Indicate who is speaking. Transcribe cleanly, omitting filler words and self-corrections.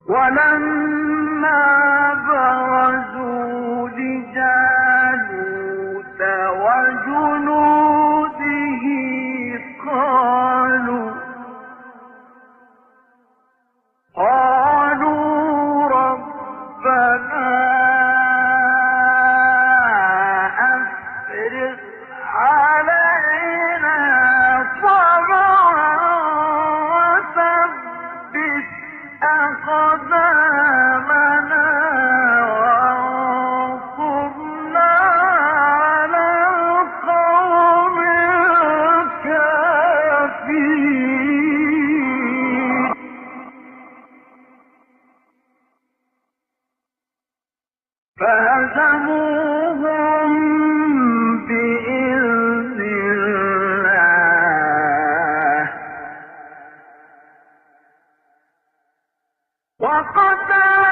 Speaker 1: ولما برزوا لجالوت وجنوده قالوا ربنا أفرغ علينا صبرا وثبت أقدامنا وانصرنا على القوم الكافرين. فهزموهم بإذن الله وقتل